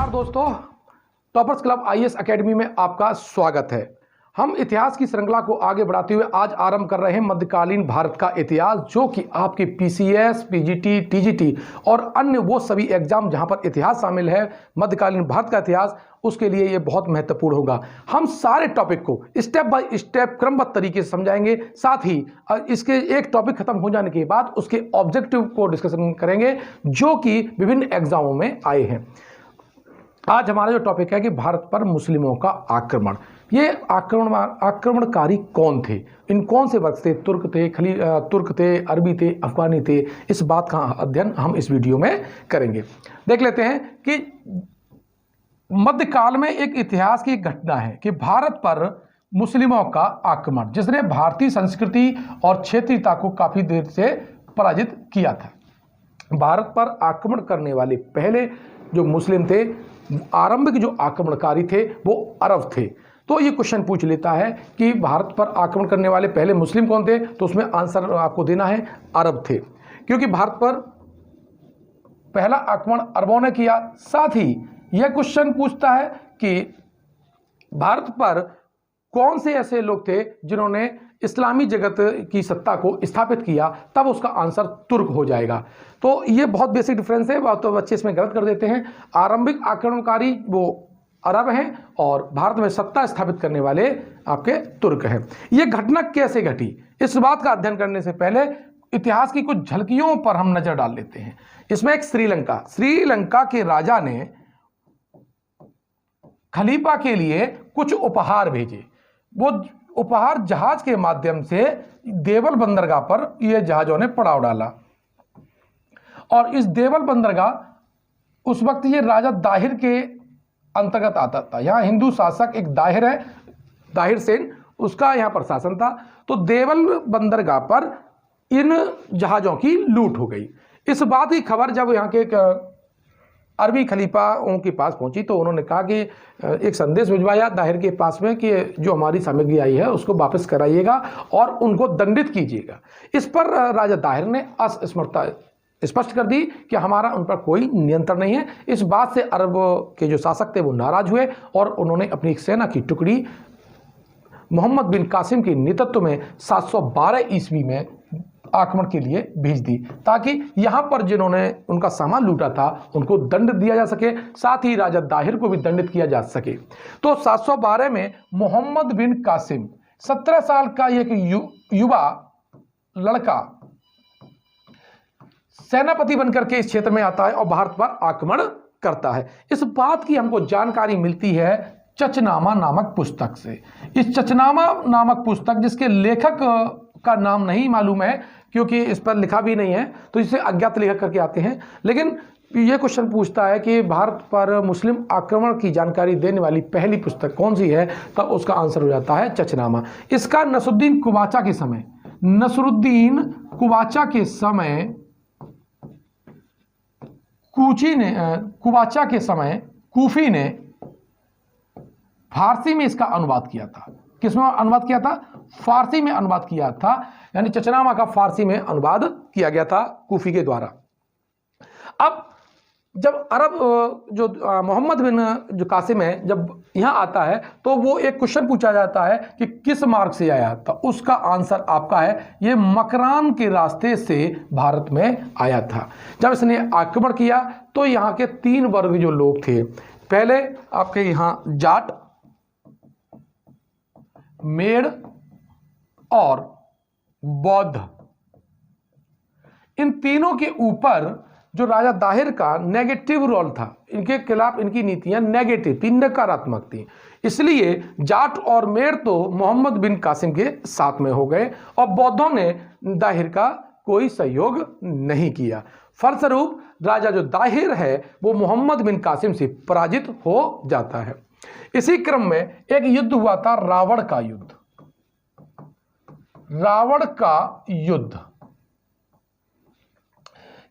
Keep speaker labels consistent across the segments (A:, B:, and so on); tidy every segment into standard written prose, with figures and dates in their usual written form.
A: नमस्कार दोस्तों, toppers club IAS academy में आपका स्वागत है। हम इतिहास की श्रृंखला को आगे बढ़ाते हुए आज आरंभ कर रहे हैं मध्यकालीन भारत का इतिहास, जो कि आपके पीसीएस, पीजीटी, टीजीटी और अन्य वो सभी एग्जाम जहां पर इतिहास शामिल है, मध्यकालीन भारत का इतिहास, उसके लिए ये बहुत महत्वपूर्ण होगा। हम सारे टॉपिक को स्टेप बाय स्टेप क्रमबद्ध तरीके से समझाएंगे, साथ ही इसके एक टॉपिक खत्म हो जाने के बाद उसके ऑब्जेक्टिव को डिस्कशन करेंगे जो कि विभिन्न एग्जामों में आए हैं। आज हमारा जो टॉपिक है कि भारत पर मुस्लिमों का आक्रमण। ये आक्रमणकारी कौन थे, इन कौन से वर्ग थे, तुर्क थे, अरबी थे, अफगानी थे, इस बात का अध्ययन हम इस वीडियो में करेंगे। देख लेते हैं कि मध्यकाल में एक इतिहास की घटना है कि भारत पर मुस्लिमों का आक्रमण, जिसने भारतीय संस्कृति और क्षेत्रीयता को काफी देर से पराजित किया था। भारत पर आक्रमण करने वाले पहले जो मुस्लिम थे, आरंभिक जो आक्रमणकारी थे, वो अरब थे। तो ये क्वेश्चन पूछ लेता है कि भारत पर आक्रमण करने वाले पहले मुस्लिम कौन थे, तो उसमें आंसर आपको देना है अरब थे, क्योंकि भारत पर पहला आक्रमण अरबों ने किया। साथ ही यह क्वेश्चन पूछता है कि भारत पर कौन से ऐसे लोग थे जिन्होंने इस्लामी जगत की सत्ता को स्थापित किया, तब उसका आंसर तुर्क हो जाएगा। तो ये बहुत बेसिक डिफरेंस है, तो बच्चे इसमें गलत कर देते हैं। आरंभिक आक्रमणकारी वो अरब हैं और भारत में सत्ता स्थापित करने वाले आपके तुर्क हैं। ये घटना कैसे घटी, इस बात का अध्ययन करने से पहले इतिहास की कुछ झलकियों पर हम नजर डाल लेते हैं। इसमें एक श्रीलंका के राजा ने खलीफा के लिए कुछ उपहार भेजे। वो उपहार जहाज के माध्यम से देवल बंदरगाह पर ये जहाजों ने पड़ाव डाला, और इस देवल बंदरगाह उस वक्त ये राजा दाहिर के अंतर्गत आता था। यहाँ हिंदू शासक एक दाहिर है, दाहिर सेन, उसका यहाँ पर शासन था। तो देवल बंदरगाह पर इन जहाजों की लूट हो गई। इस बात की खबर जब यहाँ के एक अरबी खलीफा के पास पहुंची, तो उन्होंने कहा कि एक संदेश भिजवाया दाहिर के पास में कि जो हमारी सामग्री आई है उसको वापस कराइएगा और उनको दंडित कीजिएगा। इस पर राजा दाहिर ने असमर्थता स्पष्ट कर दी कि हमारा उन पर कोई नियंत्रण नहीं है। इस बात से अरब के जो शासक थे वो नाराज हुए और उन्होंने अपनी एक सेना की टुकड़ी मोहम्मद बिन कासिम के नेतृत्व में 712 ईस्वी में आक्रमण के लिए भेज दी, ताकि यहां पर जिन्होंने उनका सामान लूटा था उनको दंड दिया जा सके, साथ ही राजा दाहिर को भी दंडित किया जा सके। तो 712 में मोहम्मद बिन कासिम 17 साल का एक युवा लड़का सेनापति बनकर के इस क्षेत्र में आता है और भारत पर आक्रमण करता है। इस बात की हमको जानकारी मिलती है चचनामा नामक पुस्तक से। इस चचनामा नामक पुस्तक, जिसके लेखक का नाम नहीं मालूम है क्योंकि इस पर लिखा भी नहीं है, तो इसे अज्ञात लेखक करके आते हैं, लेकिन यह क्वेश्चन पूछता है कि भारत पर मुस्लिम आक्रमण की जानकारी देने वाली पहली पुस्तक कौन सी है, तब उसका आंसर हो जाता है चचनामा। इसका नसरुद्दीन कुबाचा के समय कूफी ने फारसी में इसका अनुवाद किया था। किसमें अनुवाद किया था? फारसी में अनुवाद किया था, यानी चचनामा का फारसी में अनुवाद किया गया था कूफी के द्वारा। अब जब अरब जो मोहम्मद बिन जो कासिम है जब यहाँ आता है, तो वो एक क्वेश्चन पूछा जाता है कि किस मार्ग से आया, तो उसका आंसर आपका है ये मकरान के रास्ते से भारत में आया था। जब इसने आक्रमण किया तो यहाँ के 3 वर्ग जो लोग थे, पहले आपके यहाँ जाट, मेड़ और बौद्ध, इन तीनों के ऊपर जो राजा दाहिर का नेगेटिव रोल था, इनके खिलाफ इनकी नीतियां नेगेटिव थी, नकारात्मक थी। इसलिए जाट और मेड़ तो मोहम्मद बिन कासिम के साथ में हो गए और बौद्धों ने दाहिर का कोई सहयोग नहीं किया। फलस्वरूप राजा जो दाहिर है वो मोहम्मद बिन कासिम से पराजित हो जाता है। इसी क्रम में एक युद्ध हुआ था, रावण का युद्ध।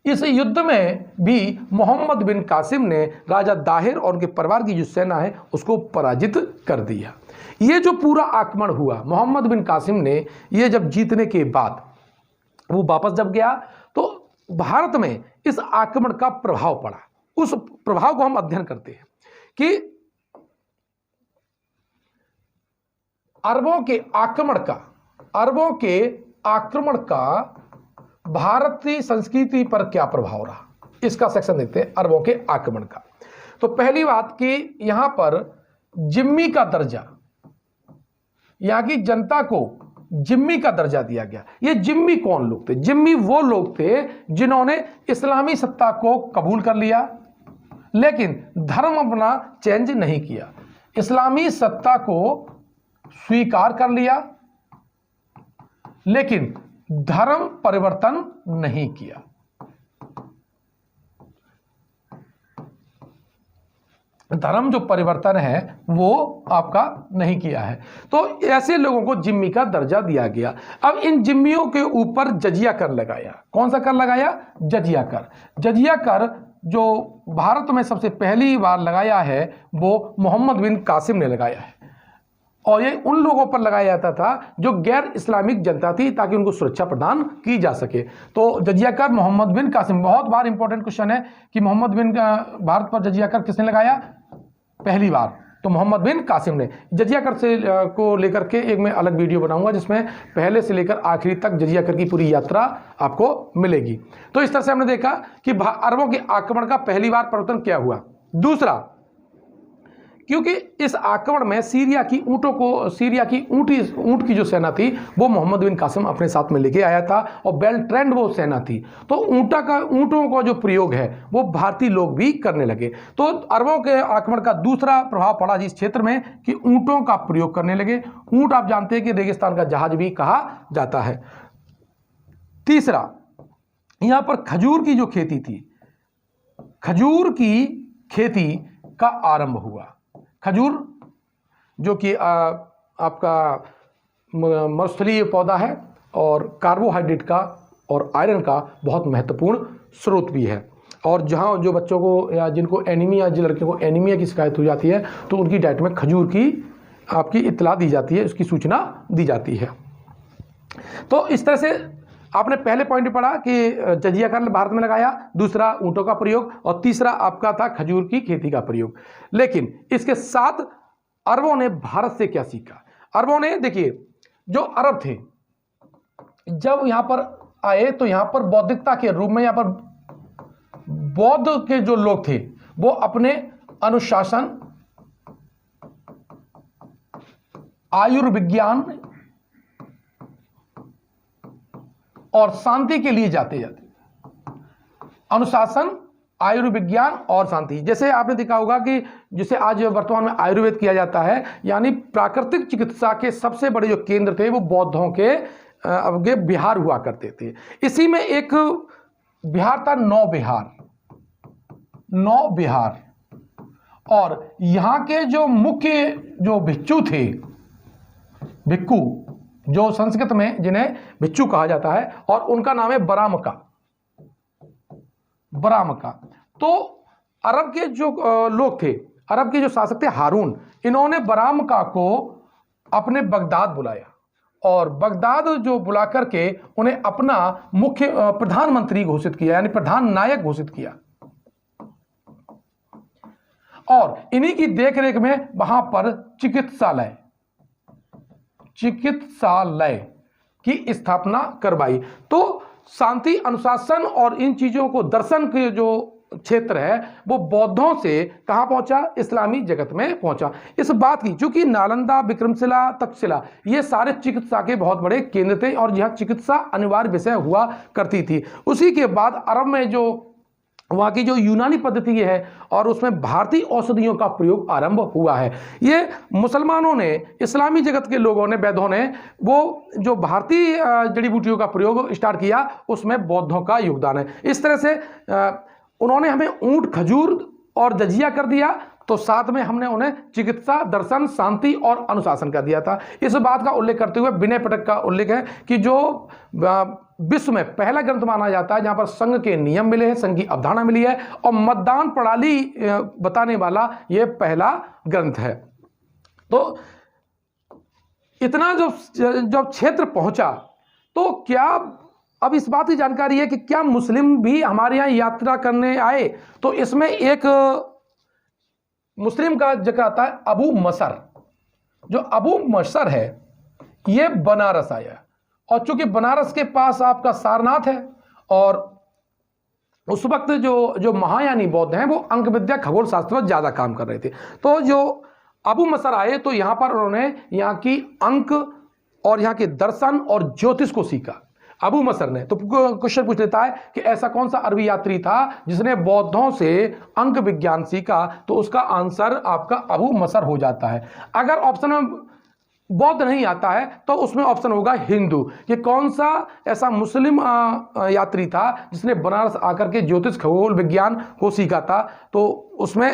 A: इस युद्ध में भी मोहम्मद बिन कासिम ने राजा दाहिर और उनके परिवार की जो सेना है उसको पराजित कर दिया। ये जो पूरा आक्रमण हुआ मोहम्मद बिन कासिम ने, ये जब जीतने के बाद वो वापस जब गया तो भारत में इस आक्रमण का प्रभाव पड़ा। उस प्रभाव को हम अध्ययन करते हैं। कि अरबों के आक्रमण का भारतीय संस्कृति पर क्या प्रभाव रहा, इसका सेक्शन देखते हैं अरबों के आक्रमण का। तो पहली बात कि यहां पर जिम्मी का दर्जा, यहां की जनता को जिम्मी का दर्जा दिया गया। ये जिम्मी कौन लोग थे? जिम्मी वो लोग थे जिन्होंने इस्लामी सत्ता को कबूल कर लिया लेकिन धर्म अपना चेंज नहीं किया। इस्लामी सत्ता को स्वीकार कर लिया लेकिन धर्म परिवर्तन नहीं किया। धर्म जो परिवर्तन है वो आपका नहीं किया है। तो ऐसे लोगों को जिम्मी का दर्जा दिया गया। अब इन जिम्मियों के ऊपर जजिया कर लगाया। कौन सा कर लगाया? जजिया कर। जजिया कर जो भारत में सबसे पहली बार लगाया है वो मोहम्मद बिन कासिम ने लगाया है और ये उन लोगों पर लगाया जाता था जो गैर इस्लामिक जनता थी ताकि उनको सुरक्षा प्रदान की जा सके। तो जजिया कर मोहम्मद बिन कासिम, बहुत बार इंपॉर्टेंट क्वेश्चन है कि मोहम्मद बिन भारत पर जजिया कर किसने लगाया? पहली बार तो मोहम्मद बिन कासिम ने। जजिया कर से को लेकर के एक मैं अलग वीडियो बनाऊंगा जिसमें पहले से लेकर आखिरी तक जजिया कर की पूरी यात्रा आपको मिलेगी। तो इस तरह से हमने देखा कि अरबों के आक्रमण का पहली बार परिवर्तन क्या हुआ। दूसरा, क्योंकि इस आक्रमण में सीरिया की ऊंट की जो सेना थी वो मोहम्मद बिन कासिम अपने साथ में लेके आया था और बेल ट्रेंड वो सेना थी। तो ऊंटों का जो प्रयोग है वो भारतीय लोग भी करने लगे। तो अरबों के आक्रमण का दूसरा प्रभाव पड़ा इस क्षेत्र में कि ऊंटों का प्रयोग करने लगे। ऊंट आप जानते हैं कि रेगिस्तान का जहाज भी कहा जाता है। तीसरा, यहां पर खजूर की जो खेती थी, खजूर की खेती का आरंभ हुआ। खजूर जो कि आपका मरुस्थलीय पौधा है और कार्बोहाइड्रेट का और आयरन का बहुत महत्वपूर्ण स्रोत भी है। और जहाँ जो बच्चों को या जिनको एनीमिया, जिन लड़कियों को एनीमिया की शिकायत हो जाती है तो उनकी डाइट में खजूर की आपकी इत्तला दी जाती है, उसकी सूचना दी जाती है। तो इस तरह से आपने पहले पॉइंट पढ़ा कि जजिया कर भारत में लगाया, दूसरा ऊंटों का प्रयोग और तीसरा आपका था खजूर की खेती का प्रयोग। लेकिन इसके साथ अरबों ने भारत से क्या सीखा? अरबों ने, देखिए, जो अरब थे जब यहां पर आए तो यहां पर बौद्धिकता के रूप में, यहां पर बौद्ध के जो लोग थे वो अपने अनुशासन, आयुर्विज्ञान और शांति के लिए जाते अनुशासन, आयुर्विज्ञान और शांति। जैसे आपने देखा होगा कि जिसे आज वर्तमान में आयुर्वेद किया जाता है, यानी प्राकृतिक चिकित्सा के सबसे बड़े जो केंद्र थे वो बौद्धों के अवगे बिहार हुआ करते थे। इसी में एक बिहार था नौ बिहार। और यहाँ के जो मुख्य जो भिक्षु थे, भिक्खु जो संस्कृत में जिन्हें भिक्षु कहा जाता है, और उनका नाम है बरामका। तो अरब के जो लोग थे, अरब के जो शासक थे हारून, इन्होंने बरामका को अपने बगदाद बुलाया और बगदाद जो बुला करके उन्हें अपना मुख्य प्रधानमंत्री घोषित किया, यानी प्रधान नायक घोषित किया। और इन्हीं की देखरेख में वहां पर चिकित्सालय की स्थापना करवाई। तो शांति, अनुशासन और इन चीजों को, दर्शन के जो क्षेत्र है वो बौद्धों से कहां पहुंचा? इस्लामी जगत में पहुंचा। इस बात की, चूंकि नालंदा, विक्रमशिला, तक्षशिला ये सारे चिकित्सा के बहुत बड़े केंद्र थे और यह चिकित्सा अनिवार्य विषय हुआ करती थी। उसी के बाद अरब में जो वहाँ की जो यूनानी पद्धति है और उसमें भारतीय औषधियों का प्रयोग आरंभ हुआ है। ये मुसलमानों ने, इस्लामी जगत के लोगों ने, वैद्यों ने वो जो भारतीय जड़ी बूटियों का प्रयोग स्टार्ट किया उसमें बौद्धों का योगदान है। इस तरह से उन्होंने हमें ऊंट, खजूर और जजिया कर दिया, तो साथ में हमने उन्हें चिकित्सा, दर्शन, शांति और अनुशासन कर दिया था। इस बात का उल्लेख करते हुए विनय पिटक का उल्लेख है कि जो विश्व में पहला ग्रंथ माना जाता है जहां पर संघ के नियम मिले हैं, संघ की अवधारणा मिली है और मतदान प्रणाली बताने वाला यह पहला ग्रंथ है। तो इतना जब क्षेत्र पहुंचा तो क्या अब इस बात की जानकारी है कि क्या मुस्लिम भी हमारे यहाँ यात्रा करने आए? तो इसमें एक मुस्लिम का जिक्र आता है अबू मसर। जो अबू मसर है ये बनारस आया, और चूंकि बनारस के पास आपका सारनाथ है, और उस वक्त जो महायानी बौद्ध हैं वो अंक विद्या खगोल शास्त्र पर ज्यादा काम कर रहे थे। तो जो अबू मसर आए तो यहां पर उन्होंने यहाँ की अंक और यहाँ के दर्शन और ज्योतिष को सीखा अबू मसर ने। तो क्वेश्चन पूछ लेता है कि ऐसा कौन सा अरबी यात्री था जिसने बौद्धों से अंक विज्ञान सीखा, तो उसका आंसर आपका अबू मसर हो जाता है। अगर ऑप्शन में बौद्ध नहीं आता है तो उसमें ऑप्शन होगा हिंदू, कि कौन सा ऐसा मुस्लिम यात्री था जिसने बनारस आकर के ज्योतिष खगोल विज्ञान को सीखा था। तो उसमें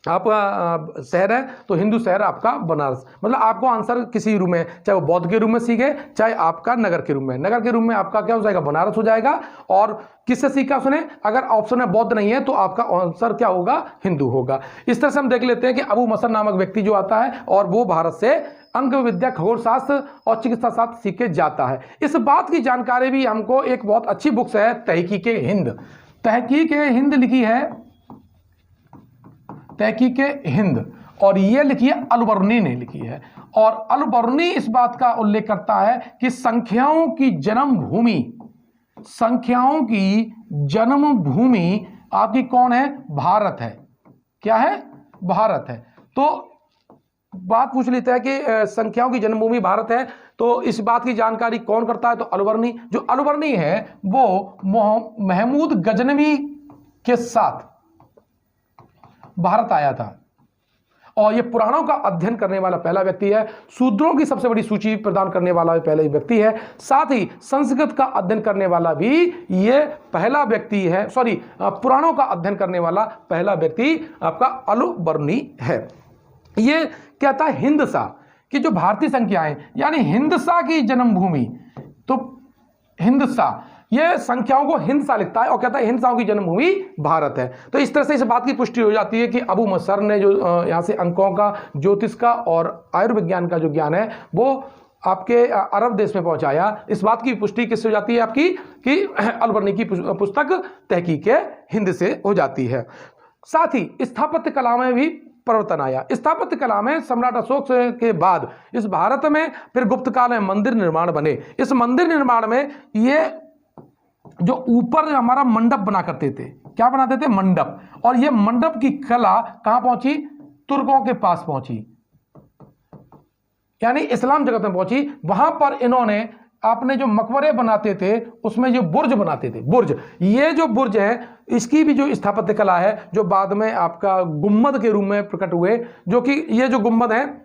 A: आपका शहर है तो हिंदू शहर आपका बनारस। मतलब आपको आंसर किसी रूम में, चाहे वो बौद्ध के रूम में सीखे चाहे आपका नगर के रूम में, नगर के रूम में आपका क्या हो जाएगा, बनारस हो जाएगा। और किससे सीखा उसने, अगर ऑप्शन में बौद्ध नहीं है तो आपका आंसर क्या होगा, हिंदू होगा। इस तरह से हम देख लेते हैं कि अबू मसर नामक व्यक्ति जो आता है और वो भारत से अंक विद्या खगोल शास्त्र और चिकित्सा शास्त्र सीख के जाता है। इस बात की जानकारी भी हमको एक बहुत अच्छी बुक्स है तहकीक हिंद। तहकीक हिंद लिखी है तहकीक हिंद, और ये लिखी है अल-बर्नी ने लिखी है। और अल-बर्नी इस बात का उल्लेख करता है कि संख्याओं की जन्मभूमि, संख्याओं की जन्मभूमि आपकी कौन है, भारत है। क्या है, भारत है। तो बात पूछ लेता है कि संख्याओं की जन्मभूमि भारत है, तो इस बात की जानकारी कौन करता है, तो अल-बर्नी। जो अल-बर्नी है वो महमूद गजनवी के साथ भारत आया था, और यह पुराणों का अध्ययन करने वाला पहला व्यक्ति है। शूद्रों की सबसे बड़ी सूची प्रदान करने वाला भी पहला व्यक्ति है। साथ ही संस्कृत का अध्ययन करने वाला भी ये पहला व्यक्ति है, पुराणों का अध्ययन करने वाला पहला व्यक्ति आपका अल-बर्नी है। ये कहता है हिंदसा कि जो भारतीय संख्याएं यानी हिंदसा की जन्मभूमि, तो हिंदसा ये संख्याओं को हिंदसा लिखता है और कहता है हिंदसाओं की जन्मभूमि भारत है। तो इस तरह से इस बात की पुष्टि हो जाती है कि अबू मसर ने जो यहाँ से अंकों का, ज्योतिष का और आयुर्विज्ञान का जो ज्ञान है वो आपके अरब देश में पहुंचाया। इस बात की पुष्टि किससे हो जाती है आपकी, कि अल-बर्नी की पुस्तक तहकीक हिंद से हो जाती है। साथ ही स्थापत्य कला में भी परिवर्तन आया। स्थापत्य कला में सम्राट अशोक के बाद इस भारत में फिर गुप्त काल में मंदिर निर्माण बने। इस मंदिर निर्माण में ये जो ऊपर हमारा मंडप बना करते थे, क्या बनाते थे, मंडप, और ये मंडप की कला कहां पहुंची, तुर्कों के पास पहुंची, यानी इस्लाम जगत में पहुंची। वहां पर इन्होंने अपने जो मकबरे बनाते थे उसमें जो बुर्ज बनाते थे, बुर्ज, ये जो बुर्ज है इसकी भी जो स्थापत्य कला है, जो बाद में आपका गुम्बद के रूप में प्रकट हुए, जो कि ये जो गुम्बद है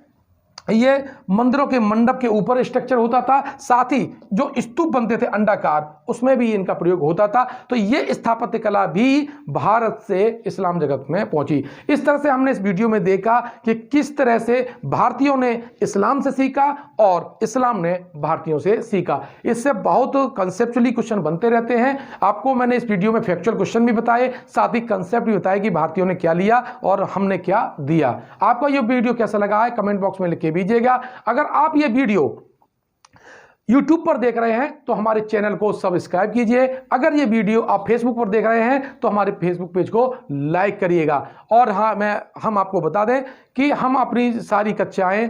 A: ये मंदिरों के मंडप के ऊपर स्ट्रक्चर होता था। साथ ही जो स्तूप बनते थे अंडाकार, उसमें भी इनका प्रयोग होता था। तो ये स्थापत्य कला भी भारत से इस्लाम जगत में पहुंची। इस तरह से हमने इस वीडियो में देखा कि किस तरह से भारतीयों ने इस्लाम से सीखा और इस्लाम ने भारतीयों से सीखा। इससे बहुत कंसेप्चुअली क्वेश्चन बनते रहते हैं। आपको मैंने इस वीडियो में फैक्चुअल क्वेश्चन भी बताए, साथ ही कंसेप्ट भी बताया कि भारतीयों ने क्या लिया और हमने क्या दिया। आपको ये वीडियो कैसा लगा है कमेंट बॉक्स में लिख के दीजिएगा। अगर आप ये वीडियो YouTube पर देख रहे हैं तो हमारे चैनल को सब्सक्राइब कीजिए। अगर ये वीडियो आप Facebook पर देख रहे हैं तो हमारे Facebook पेज को लाइक करिएगा। और हाँ, हम आपको बता दें कि हम अपनी सारी कक्षाएं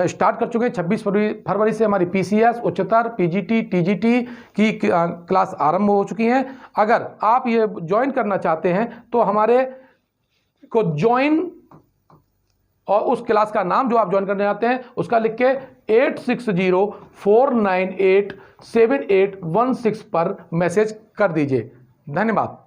A: स्टार्ट कर चुके हैं। 26 फरवरी से हमारी PCS, उच्चतर, PGT, TGT की क्लास आरंभ हो चुकी हैं। अगर आप ये ज्वाइन करना चाहते हैं तो हमारे को ज्वाइन और उस क्लास का नाम जो आप ज्वाइन करने जाते हैं उसका लिख के 8604987816 पर मैसेज कर दीजिए। धन्यवाद।